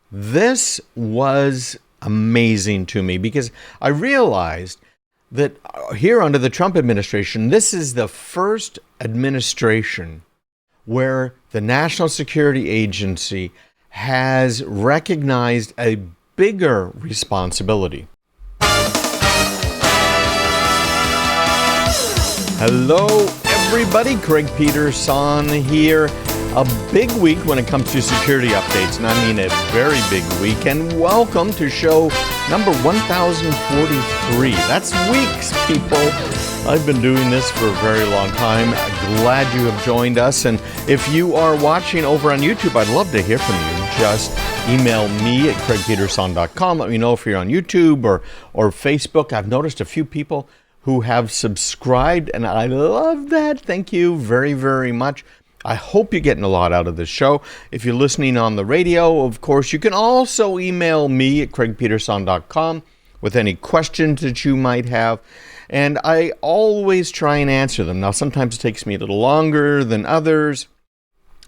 This was amazing to me because I realized that here under the Trump administration, this is the first administration where the National Security Agency has recognized a bigger responsibility. Hello, everybody. Craig Peterson here. A big week when it comes to security updates, and I mean a very big week. And welcome to show number 1043. That's weeks, people. I've been doing this for a very long time. Glad you have joined us. And if you are watching over on YouTube, I'd love to hear from you. Just email me at craigpeterson.com. Let me know if you're on YouTube or Facebook. I've noticed a few people who have subscribed, and I love that. Thank you very, very much. I hope you're getting a lot out of this show. If you're listening on the radio, of course, you can also email me at craigpeterson.com with any questions that you might have. And I always try and answer them. Now, sometimes it takes me a little longer than others.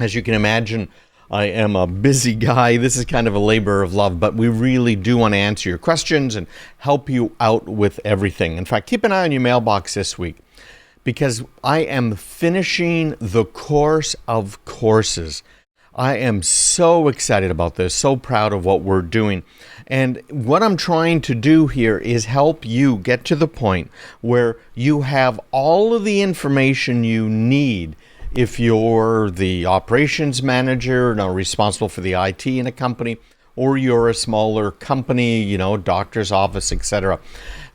As you can imagine, I am a busy guy. This is kind of a labor of love, but we really do want to answer your questions and help you out with everything. In fact, keep an eye on your mailbox this week, because I am finishing the course of courses. I am so excited about this, so proud of what we're doing. And what I'm trying to do here is help you get to the point where you have all of the information you need if you're the operations manager, responsible for the IT in a company, or you're a smaller company, doctor's office, etc.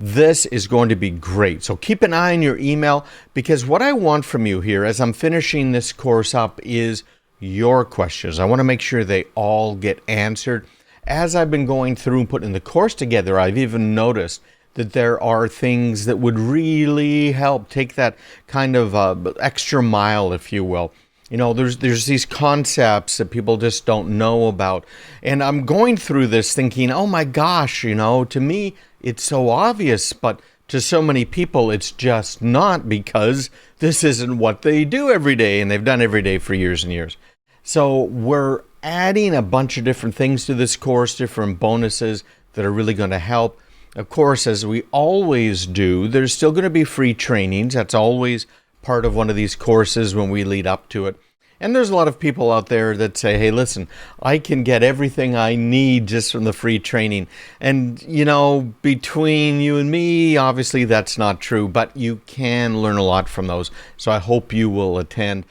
This is going to be great. So keep an eye on your email, because what I want from you here as I'm finishing this course up is your questions. I want to make sure they all get answered. As I've been going through and putting the course together, I've even noticed that there are things that would really help take that kind of extra mile, if you will. There's these concepts that people just don't know about. And I'm going through this thinking, oh my gosh, to me, it's so obvious, but to so many people, it's just not, because this isn't what they do every day, and they've done every day for years and years. So we're adding a bunch of different things to this course, different bonuses that are really going to help. Of course, as we always do, there's still going to be free trainings. That's always part of one of these courses when we lead up to it. And there's a lot of people out there that say, hey, listen, I can get everything I need just from the free training. And, between you and me, obviously that's not true, but you can learn a lot from those. So I hope you will attend.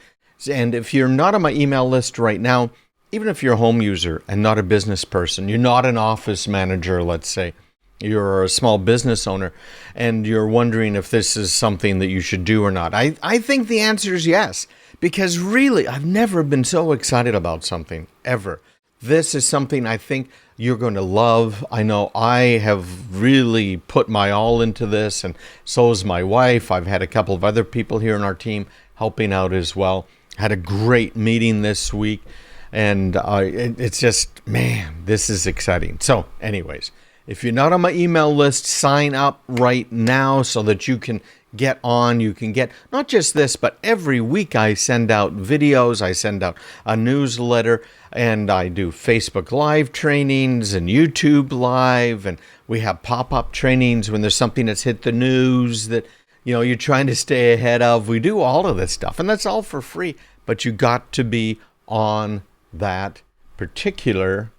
And if you're not on my email list right now, even if you're a home user and not a business person, you're not an office manager, let's say, you're a small business owner, and you're wondering if this is something that you should do or not, I think the answer is yes. Because really, I've never been so excited about something, ever. This is something I think you're going to love. I know I have really put my all into this, and so is my wife. I've had a couple of other people here in our team helping out as well. Had a great meeting this week, and it's just, man, this is exciting. So anyways, if you're not on my email list, sign up right now so that you can get on. You can get not just this, but every week I send out videos, I send out a newsletter, and I do Facebook Live trainings and YouTube Live, and we have pop-up trainings when there's something that's hit the news that you're trying to stay ahead of. We do all of this stuff, and that's all for free, but you got to be on that particular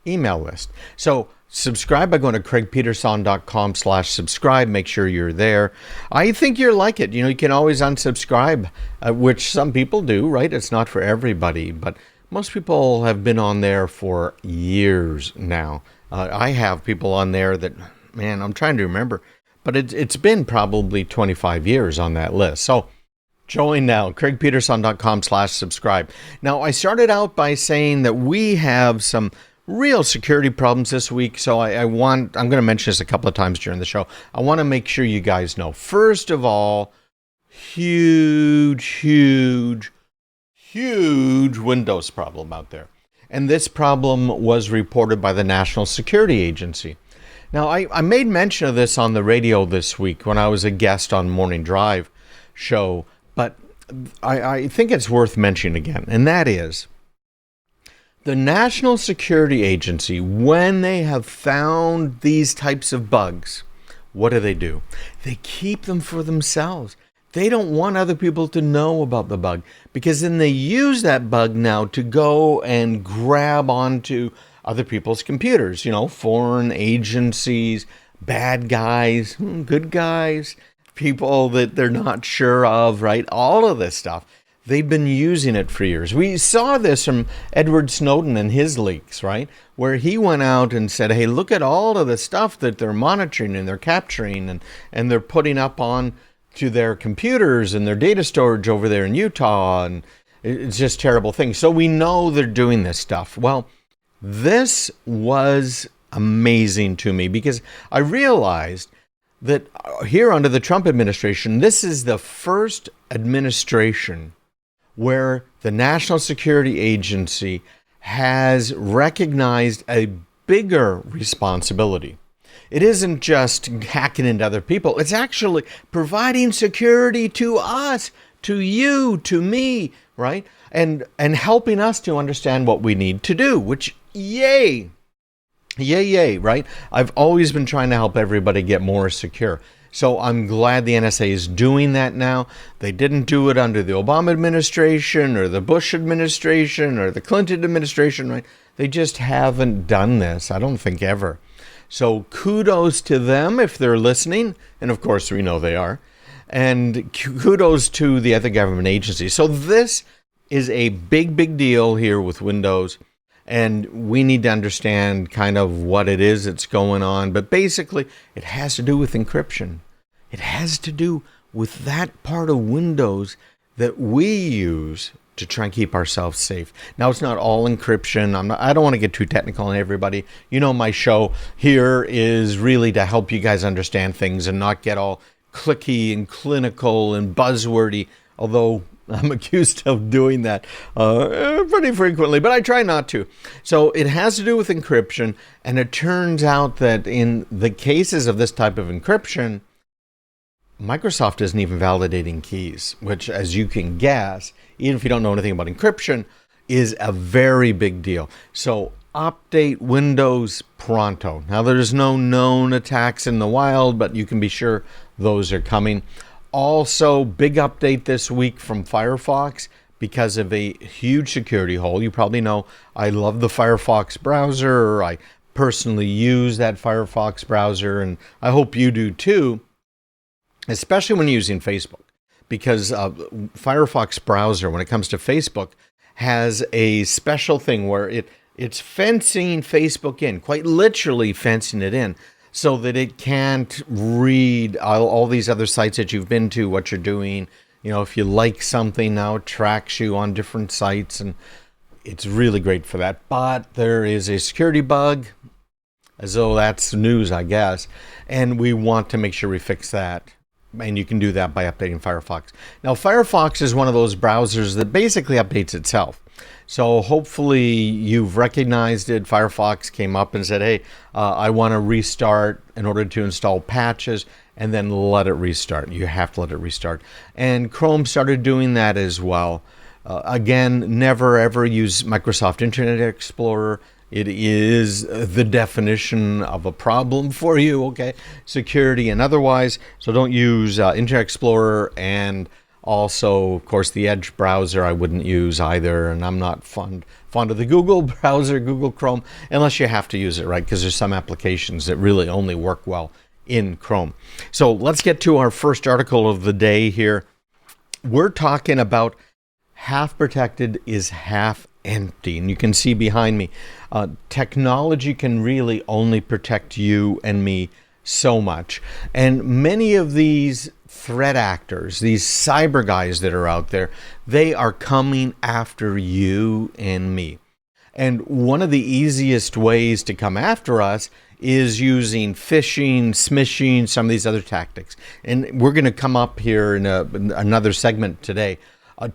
email list. So subscribe by going to craigpeterson.com/subscribe. Make sure you're there. I think you'll like it. You can always unsubscribe, which some people do, right? It's not for everybody, but most people have been on there for years now. I have people on there that, man, I'm trying to remember, but it's been probably 25 years on that list. So join now, craigpeterson.com/subscribe. Now, I started out by saying that we have some real security problems this week, so I'm going to mention this a couple of times during the show. I want to make sure you guys know. First of all, huge Windows problem out there. And this problem was reported by the National Security Agency. Now, I made mention of this on the radio this week when I was a guest on Morning Drive show, but I think it's worth mentioning again, and that is The National Security Agency, when they have found these types of bugs, what do? They keep them for themselves. They don't want other people to know about the bug, because then they use that bug now to go and grab onto other people's computers, foreign agencies, bad guys, good guys, people that they're not sure of, right? All of this stuff. They've been using it for years. We saw this from Edward Snowden and his leaks, right? Where he went out and said, hey, look at all of the stuff that they're monitoring and they're capturing and they're putting up on to their computers and their data storage over there in Utah. And it's just terrible things. So we know they're doing this stuff. Well, this was amazing to me because I realized that here under the Trump administration, this is the first administration where the National Security Agency has recognized a bigger responsibility. It isn't just hacking into other people. It's actually providing security to us, to you, to me, right? And helping us to understand what we need to do, which, yay, right? I've always been trying to help everybody get more secure. So I'm glad the NSA is doing that now. They didn't do it under the Obama administration or the Bush administration or the Clinton administration, right? They just haven't done this, I don't think ever. So kudos to them if they're listening. And of course, we know they are. And kudos to the other government agencies. So this is a big deal here with Windows. And we need to understand kind of what it is that's going on. But basically, it has to do with encryption. It has to do with that part of Windows that we use to try and keep ourselves safe. Now, it's not all encryption. I don't want to get too technical on everybody. My show here is really to help you guys understand things and not get all clicky and clinical and buzzwordy, although I'm accused of doing that pretty frequently, but I try not to. So it has to do with encryption, and it turns out that in the cases of this type of encryption, Microsoft isn't even validating keys, which, as you can guess, even if you don't know anything about encryption, is a very big deal. So update Windows pronto. Now, there's no known attacks in the wild, but you can be sure those are coming. Also, big update this week from Firefox because of a huge security hole. You probably know I love the Firefox browser. I personally use that Firefox browser, and I hope you do too, especially when using Facebook, because Firefox browser, when it comes to Facebook, has a special thing where it's fencing Facebook in, quite literally fencing it in, so that it can't read all these other sites that you've been to, what you're doing. If you like something now, it tracks you on different sites, and it's really great for that. But there is a security bug, as though that's news, I guess, and we want to make sure we fix that. And you can do that by updating Firefox. Now, Firefox is one of those browsers that basically updates itself. So hopefully you've recognized it. Firefox came up and said, hey, I want to restart in order to install patches, and then let it restart. You have to let it restart. And Chrome started doing that as well. Again, never ever use Microsoft Internet Explorer. It is the definition of a problem for you, okay? Security and otherwise. So don't use Internet Explorer, and also, of course, the Edge browser I wouldn't use either. And I'm not fond of the Google browser, Google Chrome, unless you have to use it, right? Because there's some applications that really only work well in Chrome. So let's get to our first article of the day here. We're talking about half protected is half empty. And you can see behind me, technology can really only protect you and me so much. And many of these threat actors, these cyber guys that are out there, they are coming after you and me. And one of the easiest ways to come after us is using phishing, smishing, some of these other tactics. And we're going to come up here in another segment today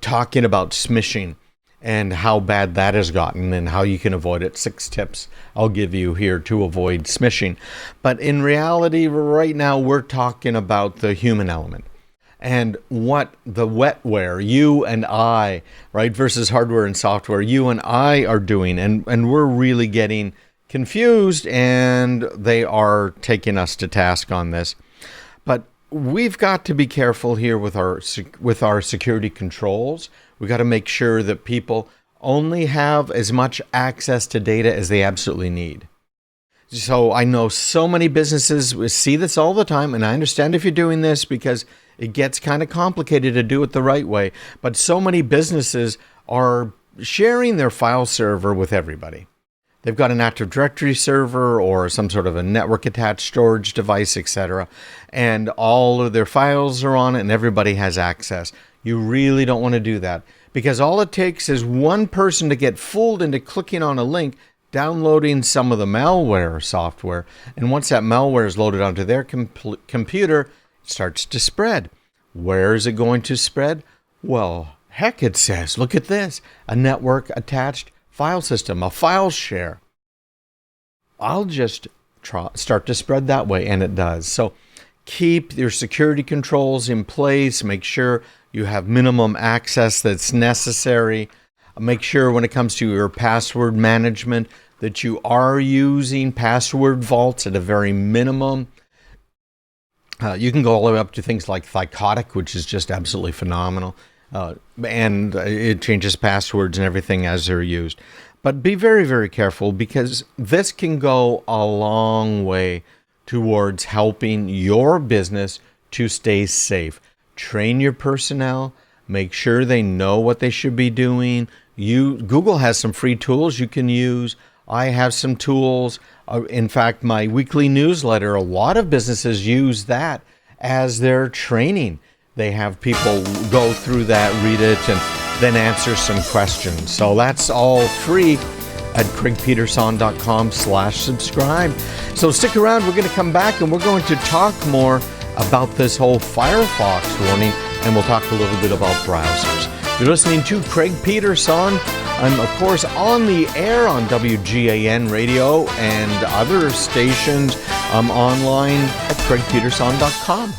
talking about smishing and how bad that has gotten and how you can avoid it. 6 tips I'll give you here to avoid smishing. But in reality, right now, we're talking about the human element. and what the wetware, you and I, right, versus hardware and software, you and I are doing. And we're really getting confused, and they are taking us to task on this. But we've got to be careful here with our security controls. We've got to make sure that people only have as much access to data as they absolutely need. So I know so many businesses see this all the time, and I understand if you're doing this because it gets kind of complicated to do it the right way. But so many businesses are sharing their file server with everybody. They've got an Active Directory server or some sort of a network attached storage device, etc. And all of their files are on it and everybody has access. You really don't want to do that, because all it takes is one person to get fooled into clicking on a link, downloading some of the malware software, and once that malware is loaded onto their computer, it starts to spread. Where is it going to spread? Well, heck, it says, look at this, a network attached file system, a file share. I'll just start to spread that way, and it does. So keep your security controls in place. Make sure you have minimum access that's necessary. Make sure when it comes to your password management that you are using password vaults at a very minimum. You can go all the way up to things like Thycotic, which is just absolutely phenomenal. And it changes passwords and everything as they're used. But be very, very careful, because this can go a long way towards helping your business to stay safe. Train your personnel. Make sure they know what they should be doing. Google has some free tools you can use. I have some tools. In fact, my weekly newsletter, a lot of businesses use that as their training. They have people go through that, read it, and then answer some questions. So that's all free at craigpeterson.com/subscribe. So stick around. We're going to come back and we're going to talk more about this whole Firefox warning, and we'll talk a little bit about browsers. You're listening to Craig Peterson. I'm, of course, on the air on WGAN radio and other stations. I'm online at craigpeterson.com.